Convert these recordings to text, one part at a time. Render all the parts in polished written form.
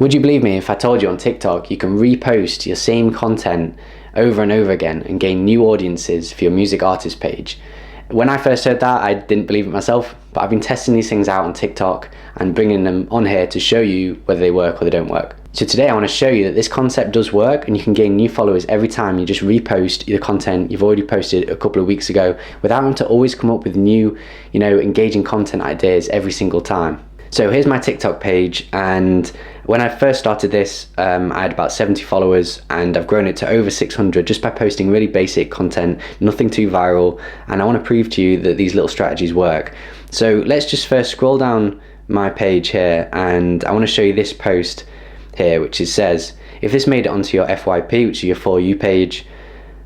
Would you believe me if I told you on TikTok you can repost your same content over and over again and gain new audiences for your music artist page? When I first heard that, I didn't believe it myself, but I've been testing these things out on TikTok and bringing them on here to show you whether they work or they don't work. So today I want to show you that this concept does work, and you can gain new followers every time you just repost the content you've already posted a couple of weeks ago without having to always come up with new, engaging content ideas every single time. So here's my TikTok page, and when I first started this, I had about 70 followers, and I've grown it to over 600 just by posting really basic content, nothing too viral, and I want to prove to you that these little strategies work. So let's just first scroll down my page here, and I want to show you this post here, which says, if this made it onto your FYP, which is your For You page,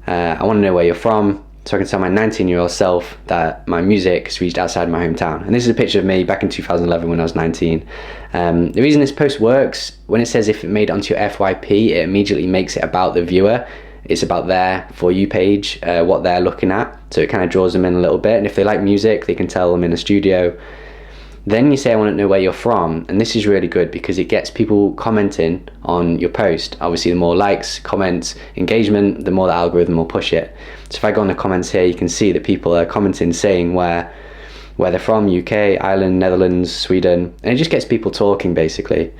I want to know where you're from, so I can tell my 19-year-old self that my music has reached outside my hometown. And this is a picture of me back in 2011 when I was 19. The reason this post works, when it says if it made it onto your FYP, it immediately makes it about the viewer. It's about their For You page, what they're looking at. So it kind of draws them in a little bit. And if they like music, they can tell them in a studio. Then you say, I want to know where you're from. And this is really good because it gets people commenting on your post. Obviously, the more likes, comments, engagement, the more the algorithm will push it. So if I go on the comments here, you can see that people are commenting saying where they're from: UK, Ireland, Netherlands, Sweden. And it just gets people talking, basically.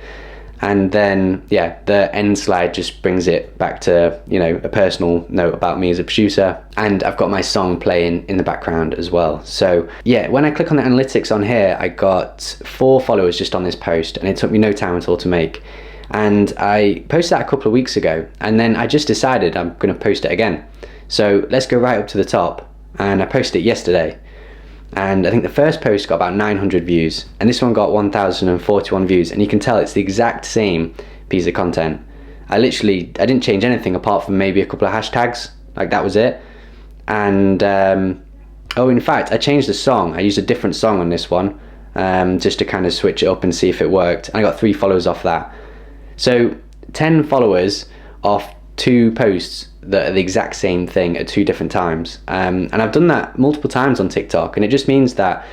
And then, yeah, the end slide just brings it back to, a personal note about me as a producer. And I've got my song playing in the background as well. So yeah, when I click on the analytics on here, I got 4 followers just on this post, and it took me no time at all to make. And I posted that a couple of weeks ago, and then I just decided I'm going to post it again. So let's go right up to the top, and I posted it yesterday. And I think the first post got about 900 views, and this one got 1,041 views, and you can tell it's the exact same piece of content. I didn't change anything apart from maybe a couple of hashtags, like that was it. And in fact, I changed the song. I used a different song on this one, just to kind of switch it up and see if it worked. And I got 3 followers off that. So 10 followers off 2 posts that are the exact same thing at 2 different times, and I've done that multiple times on TikTok, and it just means that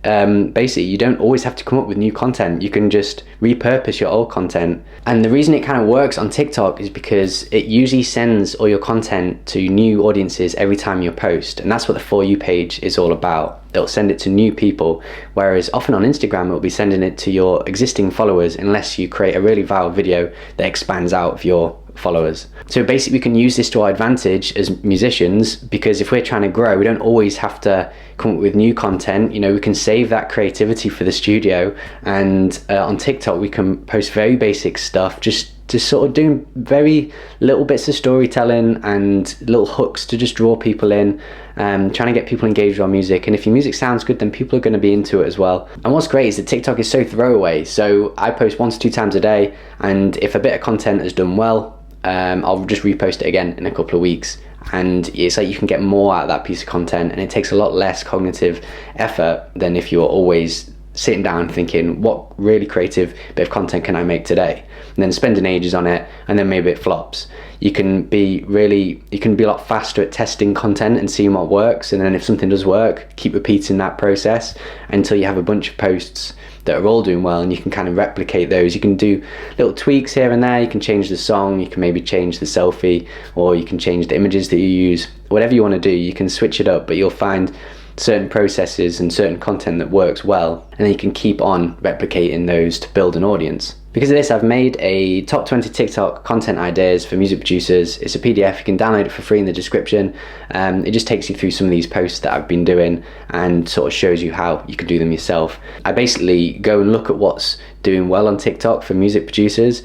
basically you don't always have to come up with new content. You can just repurpose your old content. And the reason it kind of works on TikTok is because it usually sends all your content to new audiences every time you post, and that's what the For You page is all about. It'll send it to new people, whereas often on Instagram it'll be sending it to your existing followers unless you create a really viral video that expands out of your followers. So basically we can use this to our advantage as musicians, because if we're trying to grow, we don't always have to come up with new content. We can save that creativity for the studio, and on TikTok we can post very basic stuff, just sort of doing very little bits of storytelling and little hooks to just draw people in, trying to get people engaged with our music. And if your music sounds good, then people are going to be into it as well. And what's great is that TikTok is so throwaway. So I post 1 to 2 times a day, and if a bit of content has done well, I'll just repost it again in a couple of weeks, and it's like you can get more out of that piece of content, and it takes a lot less cognitive effort than if you're always sitting down thinking, what really creative bit of content can I make today, and then spending ages on it, and then maybe it flops. You can be a lot faster at testing content and seeing what works, and then if something does work, keep repeating that process until you have a bunch of posts that are all doing well, and you can kind of replicate those. You can do little tweaks here and there. You can change the song, you can maybe change the selfie, or you can change the images that you use. Whatever you want to do, you can switch it up, but you'll find certain processes and certain content that works well, and then you can keep on replicating those to build an audience. Because of this, I've made a top 20 TikTok content ideas for music producers. It's a PDF, you can download it for free in the description. It just takes you through some of these posts that I've been doing and sort of shows you how you can do them yourself. I basically go and look at what's doing well on TikTok for music producers,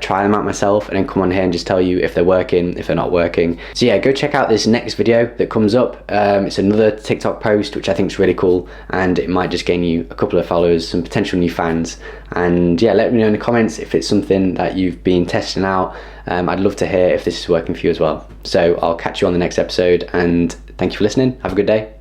try them out myself, and then come on here and just tell you if they're working, if they're not working. So yeah, go check out this next video that comes up. It's another TikTok post which I think is really cool, and it might just gain you a couple of followers, some potential new fans. And yeah, let me know in the comments if it's something that you've been testing out. I'd love to hear if this is working for you as well. So I'll catch you on the next episode, and thank you for listening. Have a good day.